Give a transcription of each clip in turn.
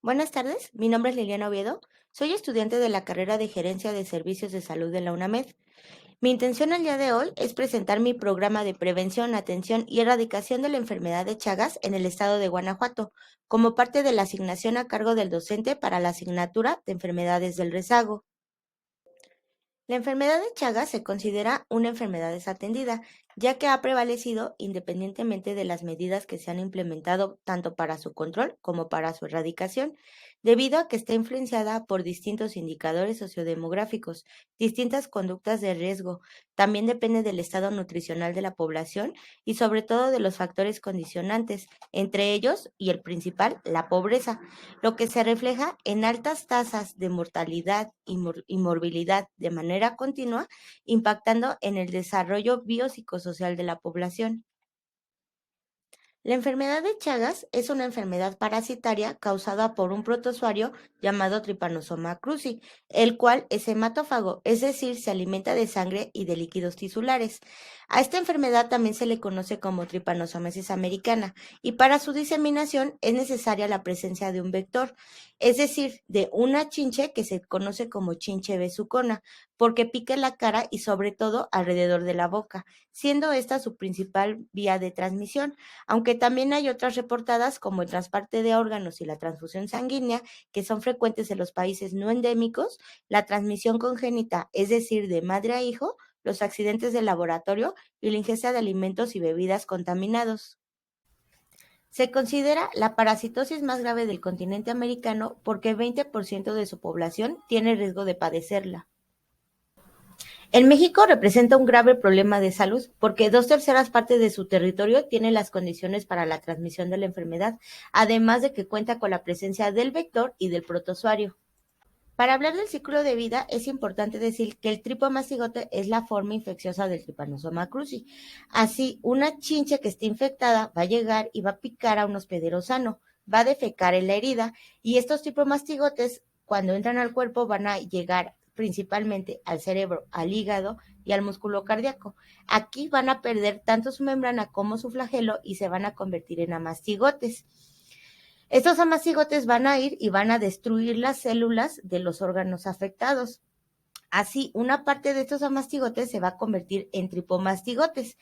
Buenas tardes, mi nombre es Liliana Oviedo, soy estudiante de la carrera de Gerencia de Servicios de Salud de la UNAMED. Mi intención el día de hoy es presentar mi programa de prevención, atención y erradicación de la enfermedad de Chagas en el estado de Guanajuato, como parte de la asignación a cargo del docente para la asignatura de enfermedades del rezago. La enfermedad de Chagas se considera una enfermedad desatendida, ya que ha prevalecido independientemente de las medidas que se han implementado tanto para su control como para su erradicación, debido a que está influenciada por distintos indicadores sociodemográficos, distintas conductas de riesgo, también depende del estado nutricional de la población y sobre todo de los factores condicionantes, entre ellos, y el principal, la pobreza, lo que se refleja en altas tasas de mortalidad y morbilidad de manera continua, impactando en el desarrollo biopsicosocial de la población. La enfermedad de Chagas es una enfermedad parasitaria causada por un protozoario llamado Trypanosoma cruzi, el cual es hematófago, es decir, se alimenta de sangre y de líquidos tisulares. A esta enfermedad también se le conoce como Trypanosomiasis americana, y para su diseminación es necesaria la presencia de un vector, es decir, de una chinche que se conoce como chinche besucona, porque pica en la cara y sobre todo alrededor de la boca, siendo esta su principal vía de transmisión, aunque también hay otras reportadas como el trasplante de órganos y la transfusión sanguínea, que son frecuentes en los países no endémicos, la transmisión congénita, es decir, de madre a hijo, los accidentes de laboratorio y la ingesta de alimentos y bebidas contaminados. Se considera la parasitosis más grave del continente americano porque 20% de su población tiene riesgo de padecerla. En México representa un grave problema de salud porque 2/3 partes de su territorio tienen las condiciones para la transmisión de la enfermedad, además de que cuenta con la presencia del vector y del protozoario. Para hablar del ciclo de vida es importante decir que el tripomastigote es la forma infecciosa del Trypanosoma cruzi. Así, una chinche que esté infectada va a llegar y va a picar a un hospedero sano, va a defecar en la herida y estos tripomastigotes cuando entran al cuerpo van a llegar principalmente al cerebro, al hígado y al músculo cardíaco. Aquí van a perder tanto su membrana como su flagelo y se van a convertir en amastigotes. Estos amacigotes van a ir y van a destruir las células de los órganos afectados. Así, una parte de estos amastigotes se va a convertir en tripomastigotes,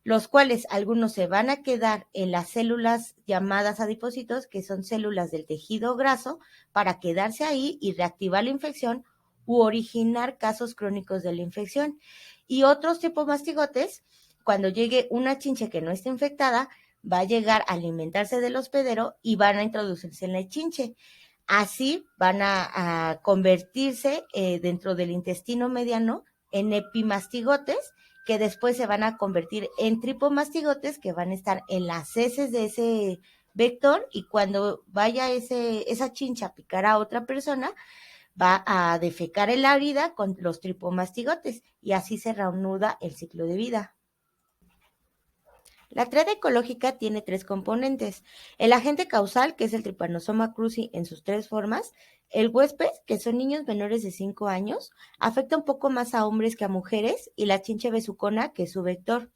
los cuales algunos se van a quedar en las células llamadas adipocitos, que son células del tejido graso, para quedarse ahí y reactivar la infección u originar casos crónicos de la infección. Y otros tripomastigotes, cuando llegue una chinche que no esté infectada, va a llegar a alimentarse del hospedero y van a introducirse en la chinche. Así van a convertirse dentro del intestino mediano en epimastigotes, que después se van a convertir en tripomastigotes, que van a estar en las heces de ese vector, y cuando vaya esa chincha a picar a otra persona, va a defecar en la herida con los tripomastigotes, y así se reanuda el ciclo de vida. La triada ecológica tiene tres componentes: el agente causal, que es el Trypanosoma cruzi en sus tres formas; el huésped, que son niños menores de 5 años, afecta un poco más a hombres que a mujeres; y la chinche besucona, que es su vector.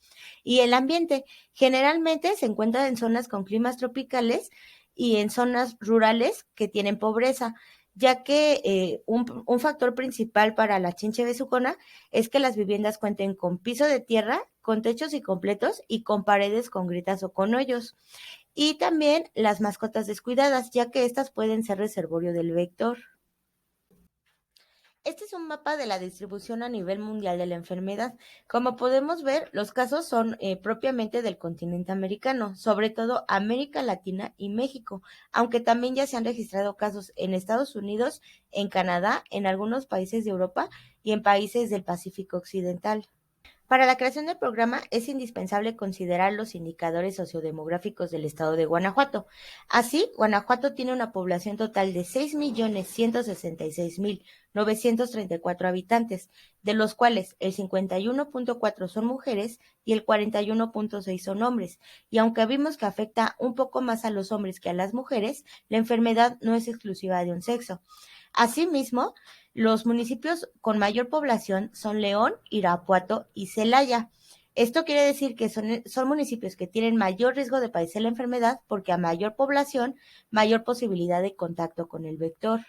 Y el ambiente, generalmente se encuentra en zonas con climas tropicales y en zonas rurales que tienen pobreza, ya que un factor principal para la chinche besucona es que las viviendas cuenten con piso de tierra, con techos y completos y con paredes con grietas o con hoyos. Y también las mascotas descuidadas, ya que estas pueden ser reservorio del vector. Este es un mapa de la distribución a nivel mundial de la enfermedad. Como podemos ver, los casos son propiamente del continente americano, sobre todo América Latina y México, aunque también ya se han registrado casos en Estados Unidos, en Canadá, en algunos países de Europa y en países del Pacífico Occidental. Para la creación del programa es indispensable considerar los indicadores sociodemográficos del estado de Guanajuato. Así, Guanajuato tiene una población total de 6.166.934 habitantes, de los cuales el 51.4 son mujeres y el 41.6 son hombres. Y aunque vimos que afecta un poco más a los hombres que a las mujeres, la enfermedad no es exclusiva de un sexo. Asimismo, los municipios con mayor población son León, Irapuato y Celaya. Esto quiere decir que son municipios que tienen mayor riesgo de padecer la enfermedad porque a mayor población, mayor posibilidad de contacto con el vector.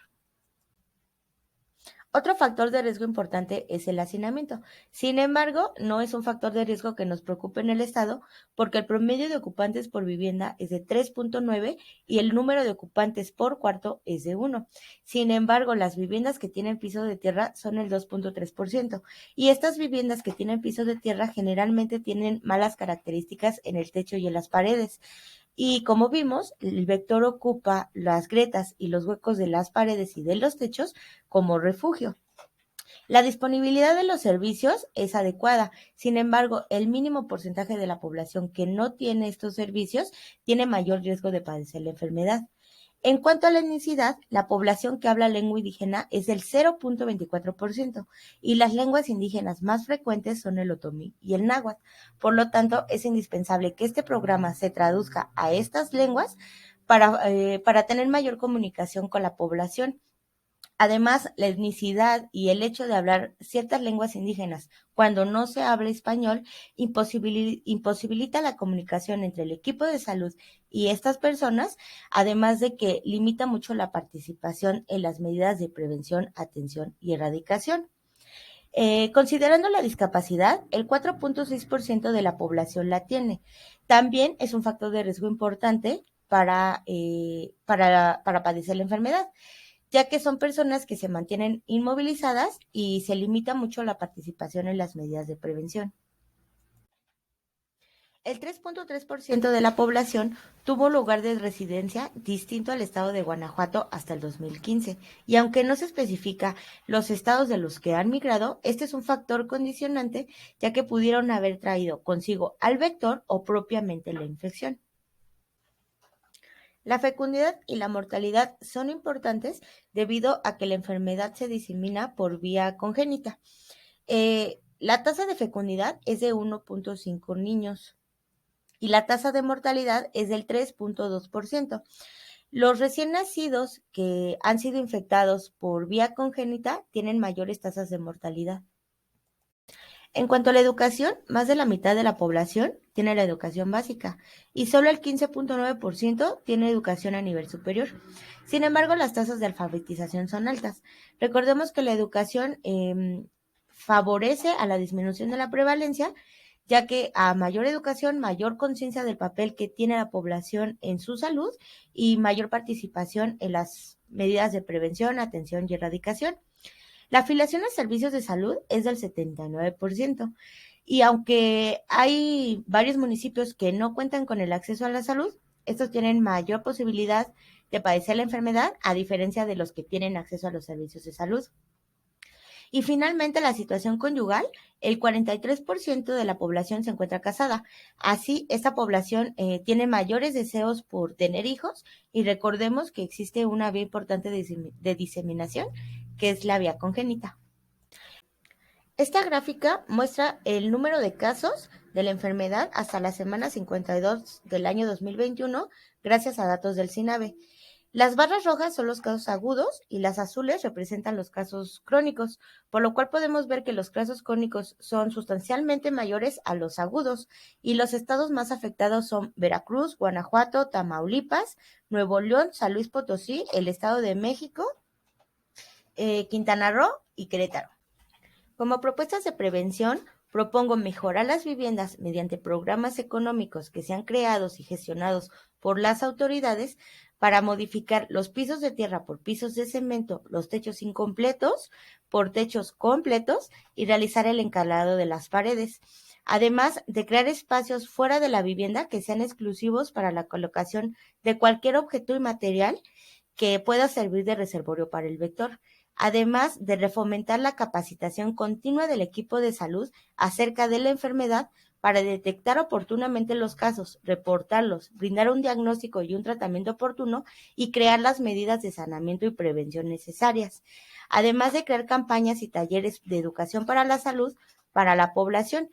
Otro factor de riesgo importante es el hacinamiento. Sin embargo, no es un factor de riesgo que nos preocupe en el estado porque el promedio de ocupantes por vivienda es de 3.9 y el número de ocupantes por cuarto es de 1. Sin embargo, las viviendas que tienen piso de tierra son el 2.3% y estas viviendas que tienen piso de tierra generalmente tienen malas características en el techo y en las paredes. Y como vimos, el vector ocupa las grietas y los huecos de las paredes y de los techos como refugio. La disponibilidad de los servicios es adecuada, sin embargo, el mínimo porcentaje de la población que no tiene estos servicios tiene mayor riesgo de padecer la enfermedad. En cuanto a la etnicidad, la población que habla lengua indígena es del 0.24% y las lenguas indígenas más frecuentes son el otomí y el náhuatl. Por lo tanto, es indispensable que este programa se traduzca a estas lenguas para tener mayor comunicación con la población. Además, la etnicidad y el hecho de hablar ciertas lenguas indígenas cuando no se habla español imposibilita la comunicación entre el equipo de salud y estas personas, además de que limita mucho la participación en las medidas de prevención, atención y erradicación. Considerando la discapacidad, el 4.6% de la población la tiene. También es un factor de riesgo importante para padecer la enfermedad, ya que son personas que se mantienen inmovilizadas y se limita mucho la participación en las medidas de prevención. El 3.3% de la población tuvo lugar de residencia distinto al estado de Guanajuato hasta el 2015, y aunque no se especifica los estados de los que han migrado, este es un factor condicionante, ya que pudieron haber traído consigo al vector o propiamente la infección. La fecundidad y la mortalidad son importantes debido a que la enfermedad se disemina por vía congénita. La tasa de fecundidad es de 1.5 niños y la tasa de mortalidad es del 3.2%. Los recién nacidos que han sido infectados por vía congénita tienen mayores tasas de mortalidad. En cuanto a la educación, más de la mitad de la población tiene la educación básica y solo el 15.9% tiene educación a nivel superior. Sin embargo, las tasas de alfabetización son altas. Recordemos que la educación favorece a la disminución de la prevalencia, ya que a mayor educación, mayor conciencia del papel que tiene la población en su salud y mayor participación en las medidas de prevención, atención y erradicación. La afiliación a servicios de salud es del 79%, y aunque hay varios municipios que no cuentan con el acceso a la salud, estos tienen mayor posibilidad de padecer la enfermedad, a diferencia de los que tienen acceso a los servicios de salud. Y finalmente, la situación conyugal, el 43% de la población se encuentra casada. Así, esta población tiene mayores deseos por tener hijos, y recordemos que existe una vía importante de diseminación, que es la vía congénita. Esta gráfica muestra el número de casos de la enfermedad hasta la semana 52 del año 2021, gracias a datos del CINAVE. Las barras rojas son los casos agudos y las azules representan los casos crónicos, por lo cual podemos ver que los casos crónicos son sustancialmente mayores a los agudos, y los estados más afectados son Veracruz, Guanajuato, Tamaulipas, Nuevo León, San Luis Potosí, el Estado de México, Quintana Roo y Querétaro. Como propuestas de prevención, propongo mejorar las viviendas mediante programas económicos que sean creados y gestionados por las autoridades para modificar los pisos de tierra por pisos de cemento, los techos incompletos por techos completos y realizar el encalado de las paredes. Además de crear espacios fuera de la vivienda que sean exclusivos para la colocación de cualquier objeto y material que pueda servir de reservorio para el vector. Además de refomentar la capacitación continua del equipo de salud acerca de la enfermedad para detectar oportunamente los casos, reportarlos, brindar un diagnóstico y un tratamiento oportuno y crear las medidas de saneamiento y prevención necesarias. Además de crear campañas y talleres de educación para la salud para la población,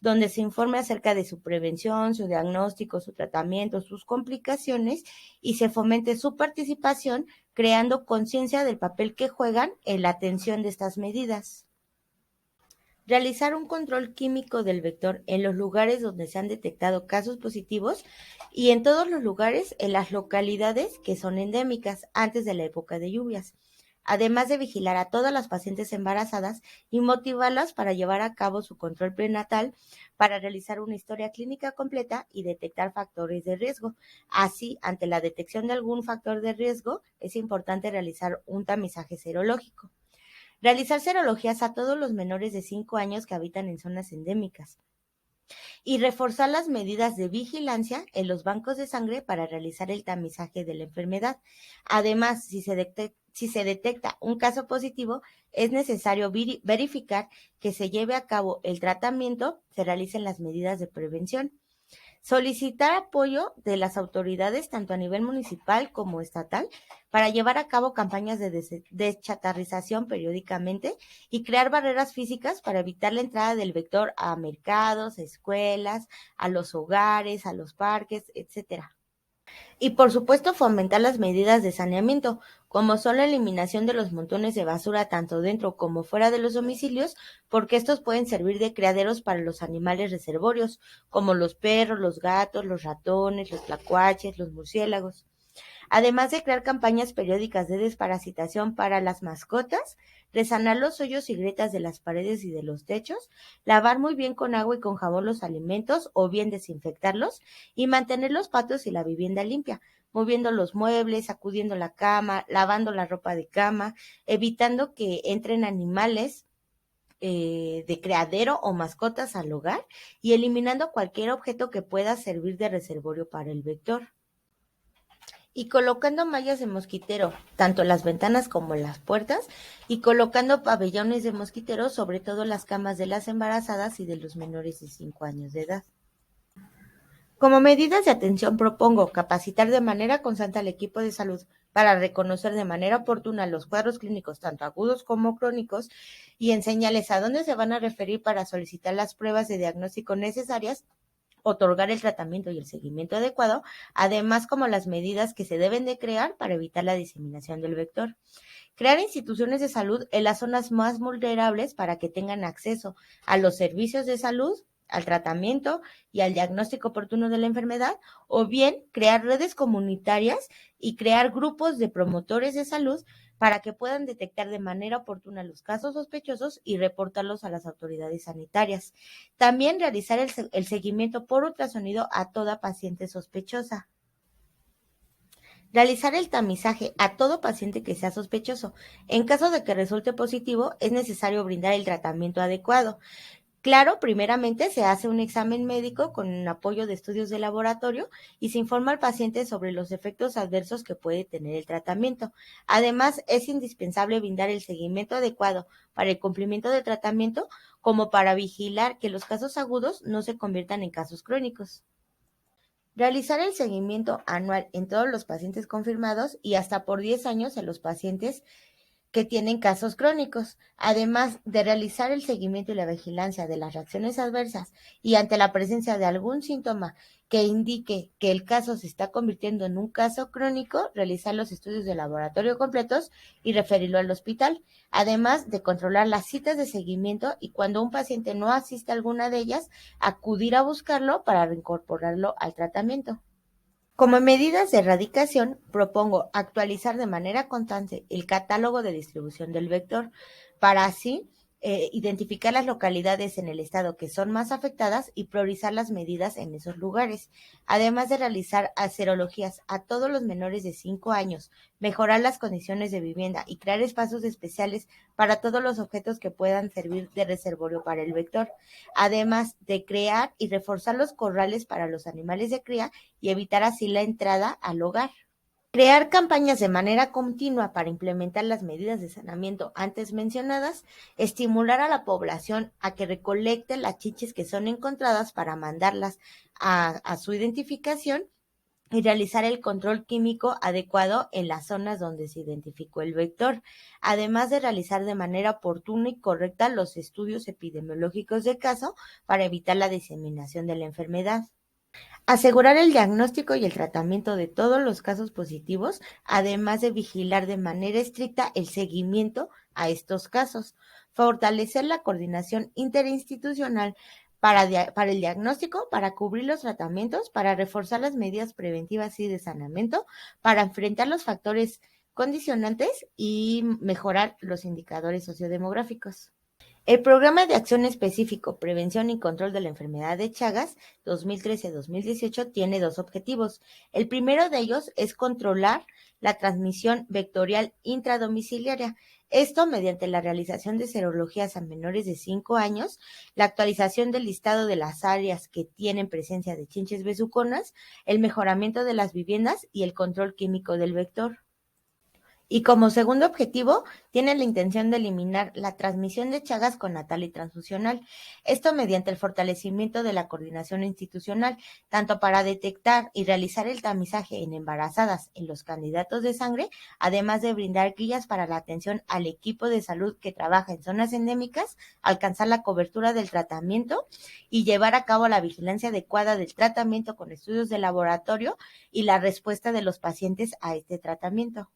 donde se informe acerca de su prevención, su diagnóstico, su tratamiento, sus complicaciones, y se fomente su participación, creando conciencia del papel que juegan en la atención de estas medidas. Realizar un control químico del vector en los lugares donde se han detectado casos positivos y en todos los lugares en las localidades que son endémicas antes de la época de lluvias. Además de vigilar a todas las pacientes embarazadas y motivarlas para llevar a cabo su control prenatal, para realizar una historia clínica completa y detectar factores de riesgo. Así, ante la detección de algún factor de riesgo, es importante realizar un tamizaje serológico. Realizar serologías a todos los menores de 5 años que habitan en zonas endémicas y reforzar las medidas de vigilancia en los bancos de sangre para realizar el tamizaje de la enfermedad. Además, si se detecta un caso positivo, es necesario verificar que se lleve a cabo el tratamiento, se realicen las medidas de prevención. Solicitar apoyo de las autoridades, tanto a nivel municipal como estatal, para llevar a cabo campañas de deschatarrización periódicamente y crear barreras físicas para evitar la entrada del vector a mercados, escuelas, a los hogares, a los parques, etcétera. Y por supuesto fomentar las medidas de saneamiento, como son la eliminación de los montones de basura tanto dentro como fuera de los domicilios, porque estos pueden servir de criaderos para los animales reservorios, como los perros, los gatos, los ratones, los tlacuaches, los murciélagos. Además de crear campañas periódicas de desparasitación para las mascotas, resanar los hoyos y grietas de las paredes y de los techos, lavar muy bien con agua y con jabón los alimentos o bien desinfectarlos y mantener los patios y la vivienda limpia, moviendo los muebles, sacudiendo la cama, lavando la ropa de cama, evitando que entren animales de criadero o mascotas al hogar y eliminando cualquier objeto que pueda servir de reservorio para el vector y colocando mallas de mosquitero, tanto en las ventanas como en las puertas, y colocando pabellones de mosquitero, sobre todo las camas de las embarazadas y de los menores de 5 años de edad. Como medidas de atención propongo capacitar de manera constante al equipo de salud para reconocer de manera oportuna los cuadros clínicos, tanto agudos como crónicos, y enseñarles a dónde se van a referir para solicitar las pruebas de diagnóstico necesarias, otorgar el tratamiento y el seguimiento adecuado, además como las medidas que se deben de crear para evitar la diseminación del vector. Crear instituciones de salud en las zonas más vulnerables para que tengan acceso a los servicios de salud, al tratamiento y al diagnóstico oportuno de la enfermedad, o bien crear redes comunitarias y crear grupos de promotores de salud para que puedan detectar de manera oportuna los casos sospechosos y reportarlos a las autoridades sanitarias. También realizar el seguimiento por ultrasonido a toda paciente sospechosa. Realizar el tamizaje a todo paciente que sea sospechoso. En caso de que resulte positivo, es necesario brindar el tratamiento adecuado. Claro, primeramente se hace un examen médico con apoyo de estudios de laboratorio y se informa al paciente sobre los efectos adversos que puede tener el tratamiento. Además, es indispensable brindar el seguimiento adecuado para el cumplimiento del tratamiento, como para vigilar que los casos agudos no se conviertan en casos crónicos. Realizar el seguimiento anual en todos los pacientes confirmados y hasta por 10 años en los pacientes que tienen casos crónicos, además de realizar el seguimiento y la vigilancia de las reacciones adversas y ante la presencia de algún síntoma que indique que el caso se está convirtiendo en un caso crónico, realizar los estudios de laboratorio completos y referirlo al hospital, además de controlar las citas de seguimiento y cuando un paciente no asiste a alguna de ellas, acudir a buscarlo para reincorporarlo al tratamiento. Como medidas de erradicación, propongo actualizar de manera constante el catálogo de distribución del vector para así identificar las localidades en el estado que son más afectadas y priorizar las medidas en esos lugares, además de realizar serologías a todos los menores de 5 años, mejorar las condiciones de vivienda y crear espacios especiales para todos los objetos que puedan servir de reservorio para el vector, además de crear y reforzar los corrales para los animales de cría y evitar así la entrada al hogar. Crear campañas de manera continua para implementar las medidas de saneamiento antes mencionadas, estimular a la población a que recolecte las chichis que son encontradas para mandarlas a su identificación y realizar el control químico adecuado en las zonas donde se identificó el vector, además de realizar de manera oportuna y correcta los estudios epidemiológicos de caso para evitar la diseminación de la enfermedad. Asegurar el diagnóstico y el tratamiento de todos los casos positivos, además de vigilar de manera estricta el seguimiento a estos casos. fortalecer la coordinación interinstitucional para el diagnóstico, para cubrir los tratamientos, para reforzar las medidas preventivas y de saneamiento, para enfrentar los factores condicionantes y mejorar los indicadores sociodemográficos. El Programa de Acción Específico, Prevención y Control de la Enfermedad de Chagas 2013-2018 tiene dos objetivos. El primero de ellos es controlar la transmisión vectorial intradomiciliaria. Esto mediante la realización de serologías a menores de 5 años, la actualización del listado de las áreas que tienen presencia de chinches besuconas, el mejoramiento de las viviendas y el control químico del vector. Y como segundo objetivo, tiene la intención de eliminar la transmisión de Chagas connatal y transfusional, esto mediante el fortalecimiento de la coordinación institucional, tanto para detectar y realizar el tamizaje en embarazadas en los candidatos de sangre, además de brindar guías para la atención al equipo de salud que trabaja en zonas endémicas, alcanzar la cobertura del tratamiento y llevar a cabo la vigilancia adecuada del tratamiento con estudios de laboratorio y la respuesta de los pacientes a este tratamiento.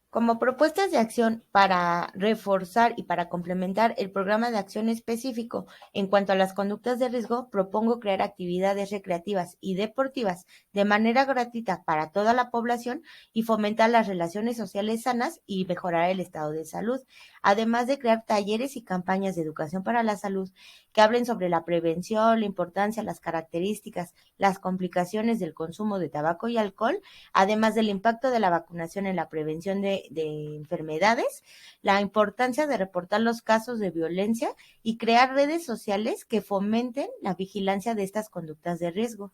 Como propuestas de acción para reforzar y para complementar el programa de acción específico en cuanto a las conductas de riesgo, propongo crear actividades recreativas y deportivas de manera gratuita para toda la población y fomentar las relaciones sociales sanas y mejorar el estado de salud, además de crear talleres y campañas de educación para la salud que hablen sobre la prevención, la importancia, las características, las complicaciones del consumo de tabaco y alcohol, además del impacto de la vacunación en la prevención de enfermedades, la importancia de reportar los casos de violencia y crear redes sociales que fomenten la vigilancia de estas conductas de riesgo.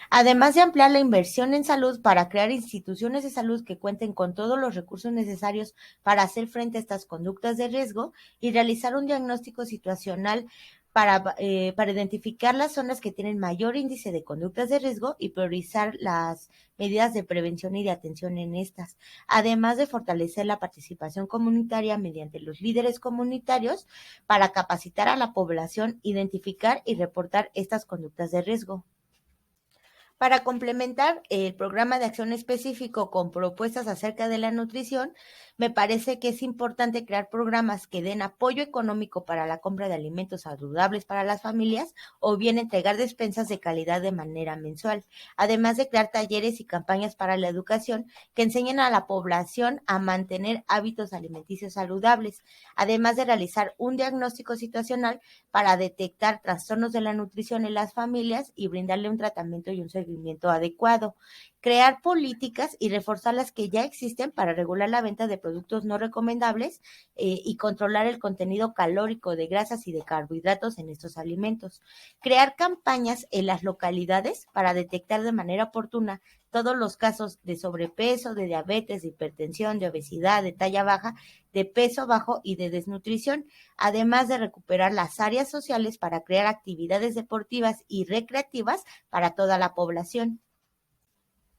Además de ampliar la inversión en salud para crear instituciones de salud que cuenten con todos los recursos necesarios para hacer frente a estas conductas de riesgo y realizar un diagnóstico situacional para identificar las zonas que tienen mayor índice de conductas de riesgo y priorizar las medidas de prevención y de atención en estas, además de fortalecer la participación comunitaria mediante los líderes comunitarios para capacitar a la población, identificar y reportar estas conductas de riesgo. Para complementar el programa de acción específico con propuestas acerca de la nutrición, me parece que es importante crear programas que den apoyo económico para la compra de alimentos saludables para las familias o bien entregar despensas de calidad de manera mensual, además de crear talleres y campañas para la educación que enseñen a la población a mantener hábitos alimenticios saludables, además de realizar un diagnóstico situacional para detectar trastornos de la nutrición en las familias y brindarle un tratamiento y un seguimiento adecuado, crear políticas y reforzar las que ya existen para regular la venta de productos no recomendables y controlar el contenido calórico de grasas y de carbohidratos en estos alimentos, crear campañas en las localidades para detectar de manera oportuna todos los casos de sobrepeso, de diabetes, de hipertensión, de obesidad, de talla baja, de peso bajo y de desnutrición, además de recuperar las áreas sociales para crear actividades deportivas y recreativas para toda la población.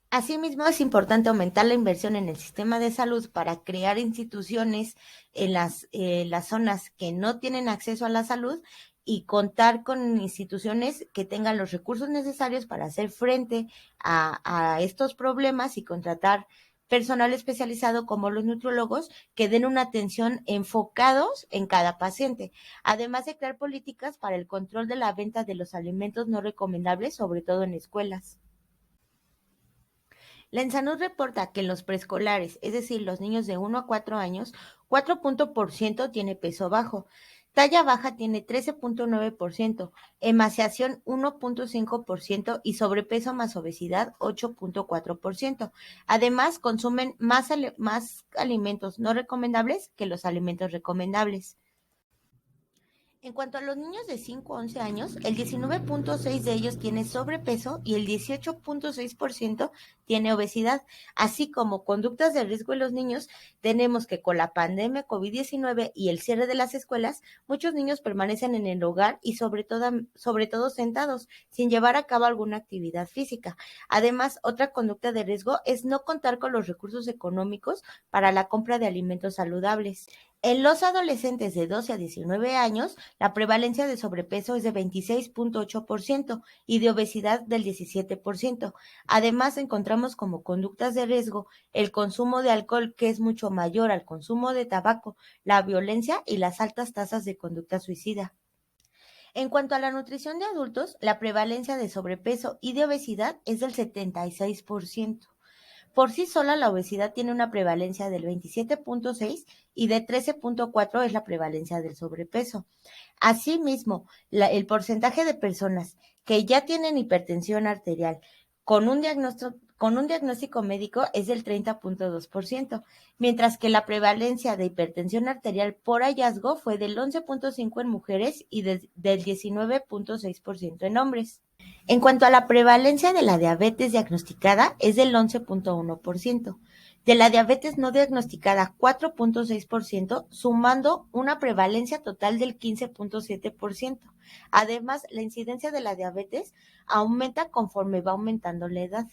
Asimismo, es importante aumentar la inversión en el sistema de salud para crear instituciones en las zonas que no tienen acceso a la salud y contar con instituciones que tengan los recursos necesarios para hacer frente a estos problemas y contratar personal especializado como los nutriólogos que den una atención enfocados en cada paciente, además de crear políticas para el control de la venta de los alimentos no recomendables, sobre todo en escuelas. La ENSANUD reporta que en los preescolares, es decir, los niños de 1 a 4 años, 4% tiene peso bajo, talla baja tiene 13.9%, emaciación 1.5% y sobrepeso más obesidad 8.4%. Además, consumen más alimentos no recomendables que los alimentos recomendables. En cuanto a los niños de 5 a 11 años, el 19.6% de ellos tiene sobrepeso y el 18.6% tiene obesidad, así como conductas de riesgo en los niños. Tenemos que con la pandemia COVID-19 y el cierre de las escuelas, muchos niños permanecen en el hogar y sobre todo sentados, sin llevar a cabo alguna actividad física. Además, otra conducta de riesgo es no contar con los recursos económicos para la compra de alimentos saludables. En los adolescentes de 12 a 19 años, la prevalencia de sobrepeso es de 26.8% y de obesidad del 17%. Además, encontramos como conductas de riesgo el consumo de alcohol, que es mucho mayor al consumo de tabaco, la violencia y las altas tasas de conducta suicida. En cuanto a la nutrición de adultos, la prevalencia de sobrepeso y de obesidad es del 76%. Por sí sola, la obesidad tiene una prevalencia del 27.6 y de 13.4 es la prevalencia del sobrepeso. Asimismo, el porcentaje de personas que ya tienen hipertensión arterial con un diagnóstico médico es del 30.2%, mientras que la prevalencia de hipertensión arterial por hallazgo fue del 11.5 en mujeres y del 19.6% en hombres. En cuanto a la prevalencia de la diabetes diagnosticada, es del 11.1%. De la diabetes no diagnosticada, 4.6%, sumando una prevalencia total del 15.7%. Además, la incidencia de la diabetes aumenta conforme va aumentando la edad.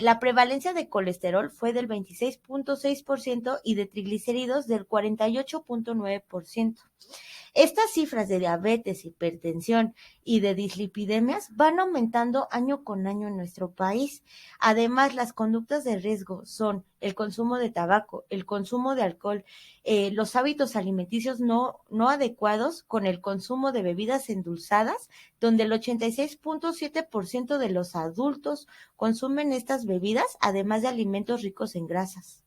La prevalencia de colesterol fue del 26.6% y de triglicéridos del 48.9%. Estas cifras de diabetes, hipertensión y de dislipidemias van aumentando año con año en nuestro país. Además, las conductas de riesgo son el consumo de tabaco, el consumo de alcohol, los hábitos alimenticios no adecuados con el consumo de bebidas endulzadas, donde el 86.7% de los adultos consumen estas bebidas, además de alimentos ricos en grasas.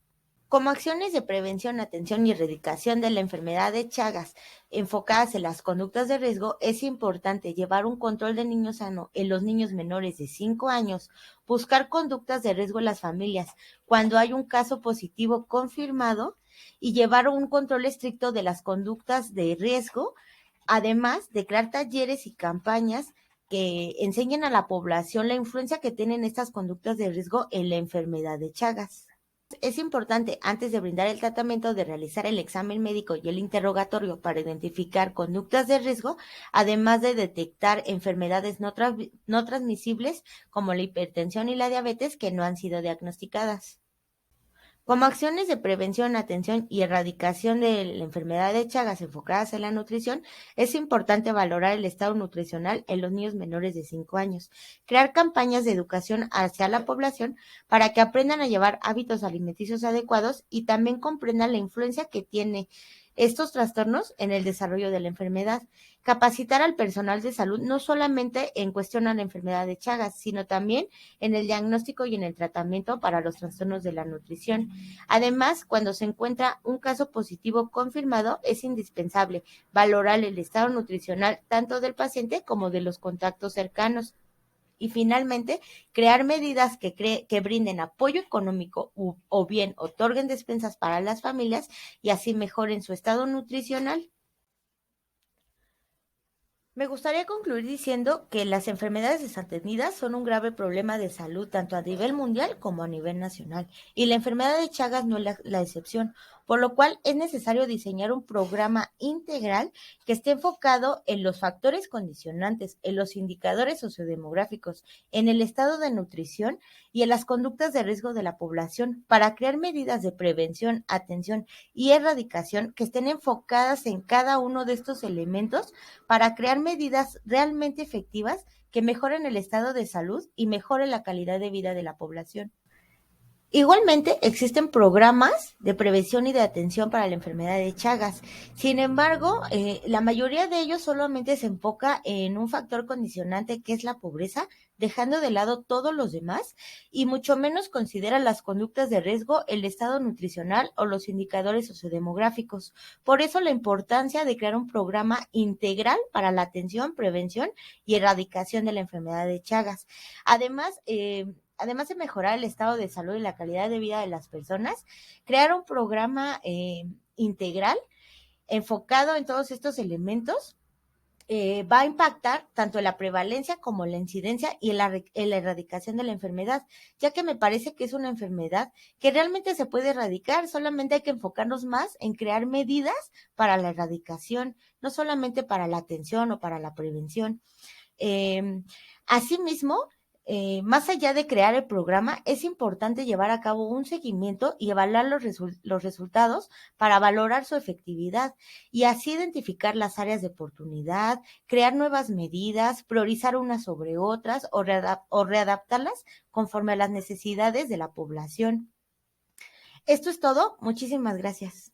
Como acciones de prevención, atención y erradicación de la enfermedad de Chagas enfocadas en las conductas de riesgo, es importante llevar un control de niño sano en los niños menores de 5 años, buscar conductas de riesgo en las familias cuando hay un caso positivo confirmado y llevar un control estricto de las conductas de riesgo, además de crear talleres y campañas que enseñen a la población la influencia que tienen estas conductas de riesgo en la enfermedad de Chagas. Es importante, antes de brindar el tratamiento, de realizar el examen médico y el interrogatorio para identificar conductas de riesgo, además de detectar enfermedades no transmisibles como la hipertensión y la diabetes que no han sido diagnosticadas. Como acciones de prevención, atención y erradicación de la enfermedad de Chagas enfocadas en la nutrición, es importante valorar el estado nutricional en los niños menores de 5 años, crear campañas de educación hacia la población para que aprendan a llevar hábitos alimenticios adecuados y también comprendan la influencia que tiene estos trastornos en el desarrollo de la enfermedad. Capacitar al personal de salud no solamente en cuestión a la enfermedad de Chagas, sino también en el diagnóstico y en el tratamiento para los trastornos de la nutrición. Además, cuando se encuentra un caso positivo confirmado, es indispensable valorar el estado nutricional tanto del paciente como de los contactos cercanos. Y finalmente, crear medidas que brinden apoyo económico o bien otorguen despensas para las familias y así mejoren su estado nutricional. Me gustaría concluir diciendo que las enfermedades desatendidas son un grave problema de salud tanto a nivel mundial como a nivel nacional, y la enfermedad de Chagas no es la excepción, por lo cual es necesario diseñar un programa integral que esté enfocado en los factores condicionantes, en los indicadores sociodemográficos, en el estado de nutrición y en las conductas de riesgo de la población para crear medidas de prevención, atención y erradicación que estén enfocadas en cada uno de estos elementos para crear medidas realmente efectivas que mejoren el estado de salud y mejoren la calidad de vida de la población. Igualmente, existen programas de prevención y de atención para la enfermedad de Chagas. Sin embargo, la mayoría de ellos solamente se enfoca en un factor condicionante que es la pobreza, dejando de lado todos los demás y mucho menos considera las conductas de riesgo, el estado nutricional o los indicadores sociodemográficos. Por eso la importancia de crear un programa integral para la atención, prevención y erradicación de la enfermedad de Chagas. Además de mejorar el estado de salud y la calidad de vida de las personas, crear un programa integral enfocado en todos estos elementos va a impactar tanto en la prevalencia como en la incidencia y en la erradicación de la enfermedad, ya que me parece que es una enfermedad que realmente se puede erradicar, solamente hay que enfocarnos más en crear medidas para la erradicación, no solamente para la atención o para la prevención. Asimismo, Más allá de crear el programa, es importante llevar a cabo un seguimiento y evaluar los resultados para valorar su efectividad y así identificar las áreas de oportunidad, crear nuevas medidas, priorizar unas sobre otras o readaptarlas conforme a las necesidades de la población. Esto es todo. Muchísimas gracias.